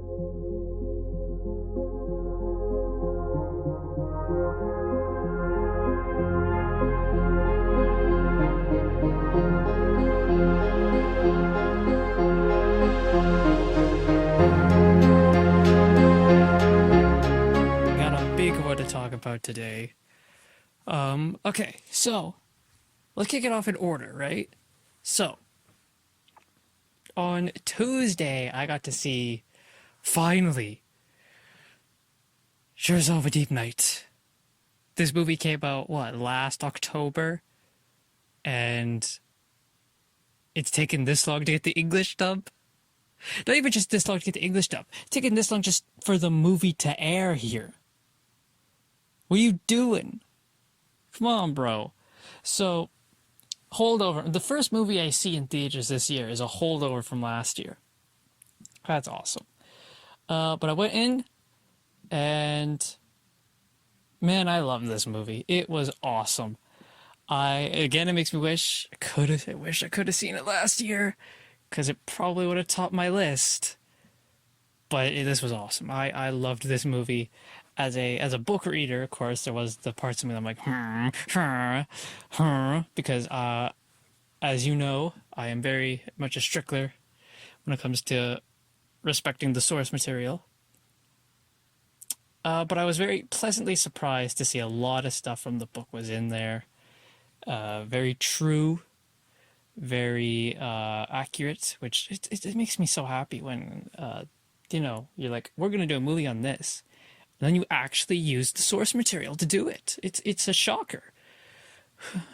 Got a big one to talk about today. Okay, so let's kick it off in order, right? So, on Tuesday, I got to see, finally, Scherzo of a Deep Night. This movie came out, what, last October? And it's taken this long to get the English dub? Not even just this long to get the English dub. It's taken this long just for the movie to air here. What are you doing? Come on, bro. So, holdover. The first movie I see in theaters this year is a holdover from last year. That's awesome. But I went in, and man, I love this movie. It was awesome. It makes me wish I could have seen it last year, because it probably would have topped my list. But this was awesome. I loved this movie. As a book reader, of course, there was the parts of me that I'm like, because as you know, I am very much a stickler when it comes to respecting the source material. But I was very pleasantly surprised to see a lot of stuff from the book was in there. Very true, very accurate, which it makes me so happy when, you're like, we're going to do a movie on this. And then you actually use the source material to do it. It's a shocker.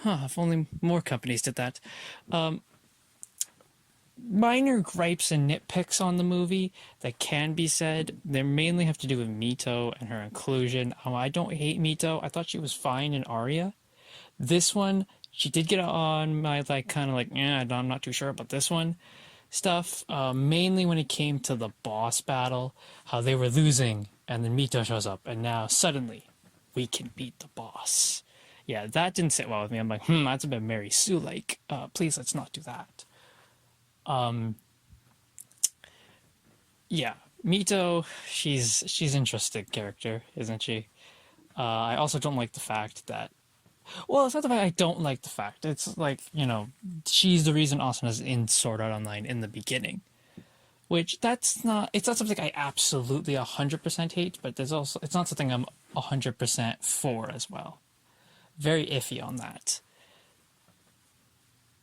If only more companies did that. Minor gripes and nitpicks on the movie that can be said. They mainly have to do with Mito and her inclusion. I don't hate Mito. I thought she was fine in Arya. This one, she did get on my I'm not too sure about this one stuff. Mainly when it came to the boss battle, how they were losing, and then Mito shows up, and now suddenly we can beat the boss. Yeah, that didn't sit well with me. I'm like, that's a bit Mary Sue-like. Please, let's not do that. Yeah, Mito, she's interesting character, isn't she? I also don't like the fact that, well, it's not the fact I don't like the fact. It's like, she's the reason Asuna's in Sword Art Online in the beginning. Which, it's not something I absolutely 100% hate, but it's not something I'm 100% for as well. Very iffy on that.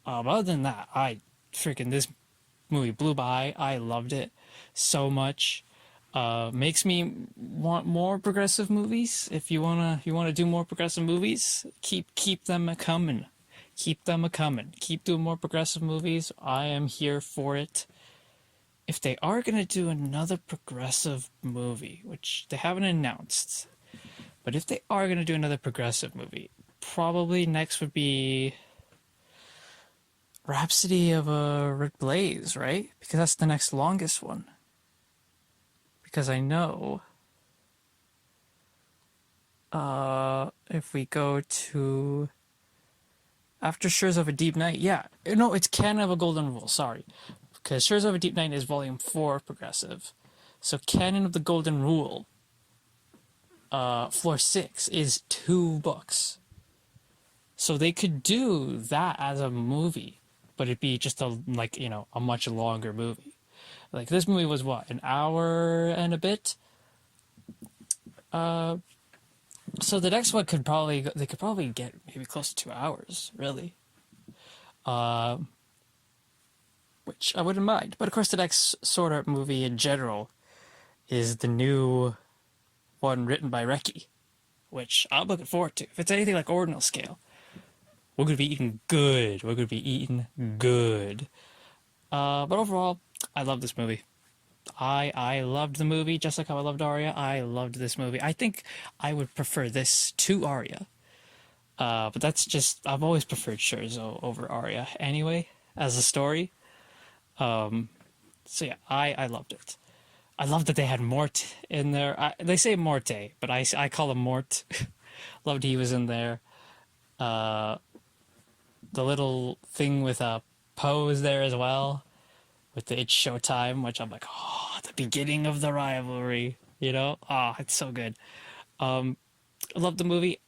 But other than that, this movie blew by. I loved it so much. Makes me want more progressive movies. If you wanna do more progressive movies, keep them a coming. Keep them a coming. Keep doing more progressive movies. I am here for it. If they are gonna do another progressive movie, which they haven't announced, but if they are gonna do another progressive movie, probably next would be Rhapsody of a Red Blaze, right? Because that's the next longest one. Because I know, if we go to after Scherzo of a Deep Night, yeah, no, it's Canon of a Golden Rule. Sorry, because Scherzo of a Deep Night is Volume 4 progressive, so Canon of the Golden Rule, Floor 6 is 2 books. So they could do that as a movie, but it'd be just a much longer movie. Like, this movie was what, an hour and a bit? So the next one could probably get maybe close to 2 hours, really. Which I wouldn't mind. But of course the next Sword Art movie in general is the new one written by Reki, which I'm looking forward to. If it's anything like Ordinal Scale, we're going to be eating good. We're going to be eating good. But overall, I love this movie. I loved the movie, just like how I loved Arya. I loved this movie. I think I would prefer this to Arya. But that's just, I've always preferred Scherzo over Arya anyway, as a story. So yeah, I loved it. I love that they had Mort in there. They say Morte, but I call him Mort. Loved he was in there. The little thing with Poe is there as well, with the It's Showtime, which I'm like, oh, the beginning of the rivalry. You know, it's so good. I love the movie.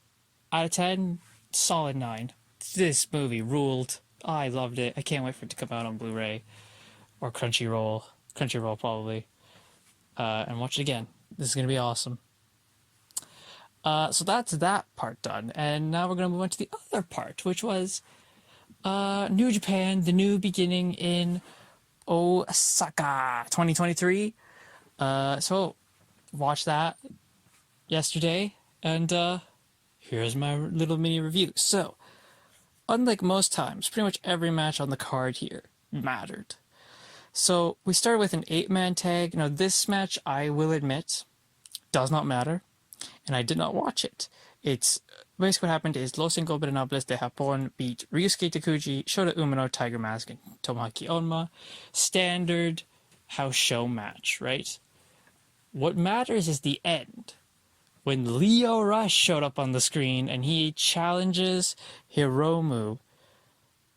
Out of 10, solid 9. This movie ruled. I loved it. I can't wait for it to come out on Blu-ray or Crunchyroll. Crunchyroll probably. And watch it again. This is gonna be awesome. So that's that part done, and now we're gonna move on to the other part, which was New Japan, the new beginning in Osaka, 2023. So watched that yesterday, and here's my little mini review. So, unlike most times, pretty much every match on the card here mattered. So we started with an 8-man tag. Now this match, I will admit, does not matter, and I did not watch it. It's basically what happened is Los Ingobernables de Japón beat Ryusuke Takuji, Shota Umino, Tiger Mask, and Tomoaki Onma. Standard house show match, right? What matters is the end. When Leo Rush showed up on the screen and he challenges Hiromu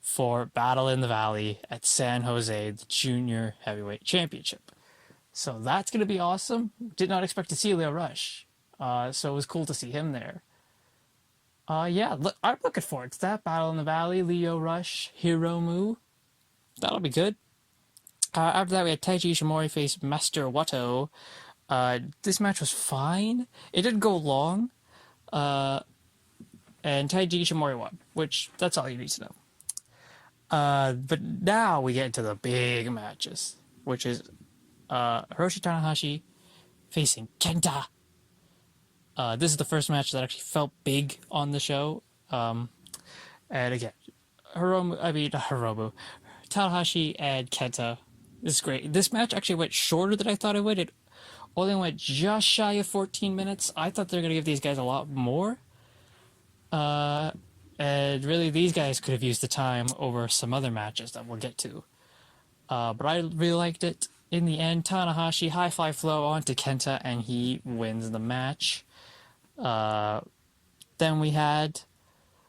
for Battle in the Valley at San Jose, the Junior Heavyweight Championship. So that's going to be awesome. Did not expect to see Leo Rush. So it was cool to see him there. Yeah, I'm looking forward to that. Battle in the Valley, Leo Rush, Hiromu. That'll be good. After that, we had Taiji Ishimori face Master Wato. This match was fine. It didn't go long. And Taiji Ishimori won, which that's all you need to know. But now we get into the big matches, which is Hiroshi Tanahashi facing Kenta. This is the first match that actually felt big on the show. And again, Tanahashi and Kenta. This is great. This match actually went shorter than I thought it would. It only went just shy of 14 minutes. I thought they were going to give these guys a lot more. And really, these guys could have used the time over some other matches that we'll get to. But I really liked it. In the end, Tanahashi high fly flow onto Kenta, and he wins the match. Then we had,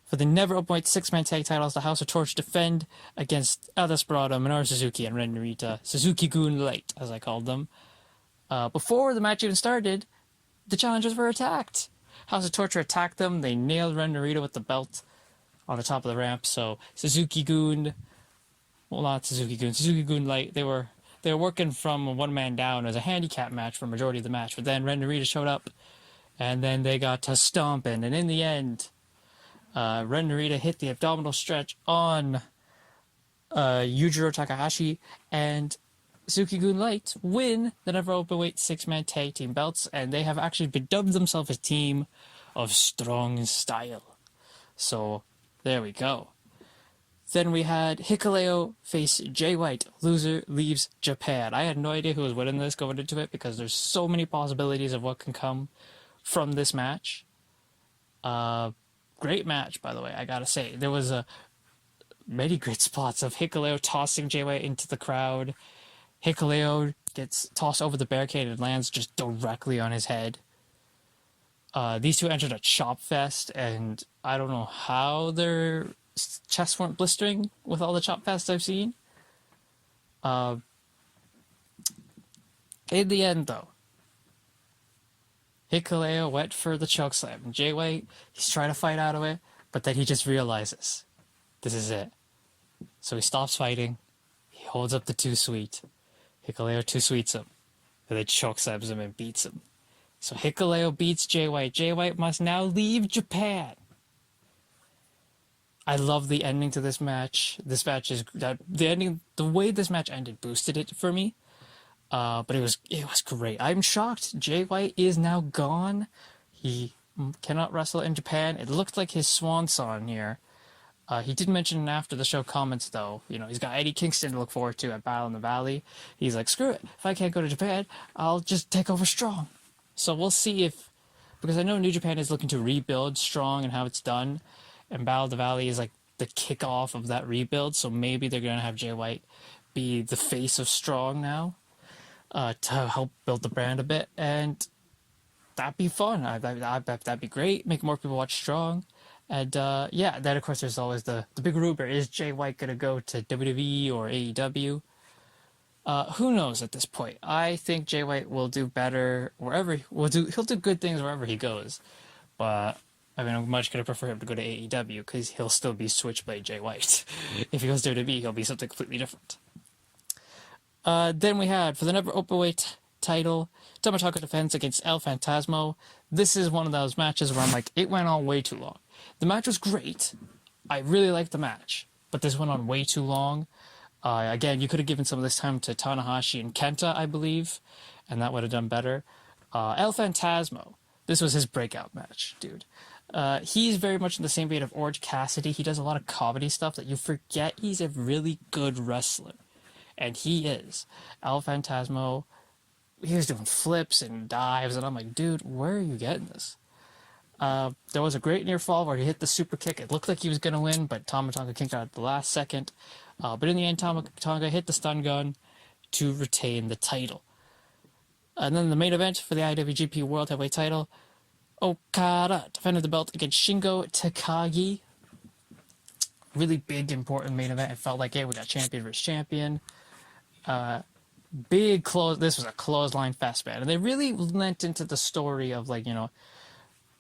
for the never openweight 6-man tag titles, the House of Torch defend against El Desperado, Minoru Suzuki, and Ren Narita, Suzuki-gun Light, as I called them. Before the match even started, the challengers were attacked. House of Torture attacked them. They nailed Ren Narita with the belt on the top of the ramp. So Suzuki-gun, well, not Suzuki-gun, Suzuki-gun Light, they were working from one man down as a handicap match for the majority of the match. But then Ren Narita showed up, and then they got to stomping. And in the end, Ren Narita hit the abdominal stretch on Yujiro Takahashi, and Suzuki-gun Light win the never openweight 6-man tag team belts, and they have actually dubbed themselves a team of strong style. So there we go. Then we had Hikuleo face Jay White. Loser leaves Japan. I had no idea who was winning this going into it because there's so many possibilities of what can come from this match. Great match, by the way, I gotta say. There was many great spots of Hikuleo tossing Jay White into the crowd. Hikuleo gets tossed over the barricade and lands just directly on his head. These two entered a chop fest, and I don't know how their chests weren't blistering with all the chop fests I've seen. In the end, though, Hikuleo went for the chokeslam. And Jay White, he's trying to fight out of it, but then he just realizes this is it. So he stops fighting. He holds up the too sweet. Hikuleo too sweets him. And then chokeslams him and beats him. So Hikuleo beats Jay White. Jay White must now leave Japan. I love the ending to this match. This match is the ending. The way this match ended boosted it for me. But it was great. I'm shocked. Jay White is now gone. He cannot wrestle in Japan. It looked like his swan song here. He did mention after the show comments, though, he's got Eddie Kingston to look forward to at Battle in the Valley. He's like, screw it. If I can't go to Japan, I'll just take over Strong. So we'll see because I know New Japan is looking to rebuild Strong and how it's done. And Battle of the Valley is like the kickoff of that rebuild. So maybe they're going to have Jay White be the face of Strong now to help build the brand a bit. And that'd be fun. That'd be great. Make more people watch Strong. And then of course there's always the big rumor, is Jay White going to go to WWE or AEW? Who knows at this point? I think Jay White will do better wherever he'll do good things wherever he goes. But I mean, I'm much gonna prefer him to go to AEW because he'll still be Switchblade Jay White. If he goes to WWE, he'll be something completely different. Then we had for the never openweight title, Tama Tonga defense against El Phantasmo. This is one of those matches where I'm like, it went on way too long. The match was great. I really liked the match, but this went on way too long. Again, you could have given some of this time to Tanahashi and Kenta, I believe, and that would have done better. El Phantasmo, this was his breakout match, dude. He's very much in the same vein of Orange Cassidy. He does a lot of comedy stuff that you forget he's a really good wrestler. And he is. El Phantasmo, he was doing flips and dives, and I'm like, dude, where are you getting this? There was a great near fall where he hit the super kick. It looked like he was going to win, but Tama Tonga kicked out at the last second. But in the end, Tama Tonga hit the stun gun to retain the title. And then the main event for the IWGP World Heavyweight title, Okada defended the belt against Shingo Takagi. Really big, important main event. It felt like, hey, we got champion versus champion. Big close. This was a clothesline fest, man. And they really lent into the story of, like, you know,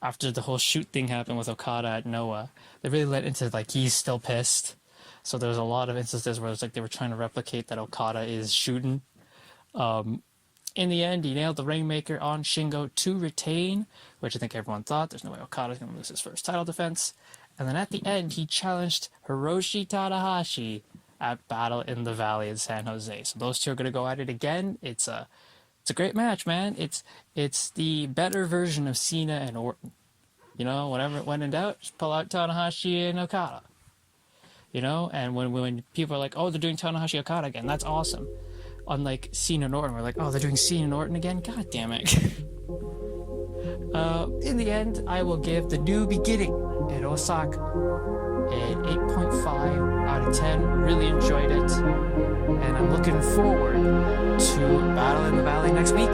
after the whole shoot thing happened with Okada at Noah, they really led into, like, he's still pissed. So there was a lot of instances where it's like they were trying to replicate that Okada is shooting. In the end, he nailed the Rainmaker on Shingo to retain, which I think everyone thought. There's no way Okada's going to lose his first title defense. And then at the end, he challenged Hiroshi Tanahashi at Battle in the Valley in San Jose. So those two are going to go at it again. It's a great match, man. It's the better version of Cena and Orton. You know, when in doubt, just pull out Tanahashi and Okada. You know, and when people are like, oh, they're doing Tanahashi Okada again, that's awesome. Unlike Cena and Orton, we're like, oh, they're doing Cena and Orton again? God damn it. In the end, I will give The New Beginning in Osaka an 8.5 out of 10. Really enjoyed it. And I'm looking forward to Battle in the Valley next week.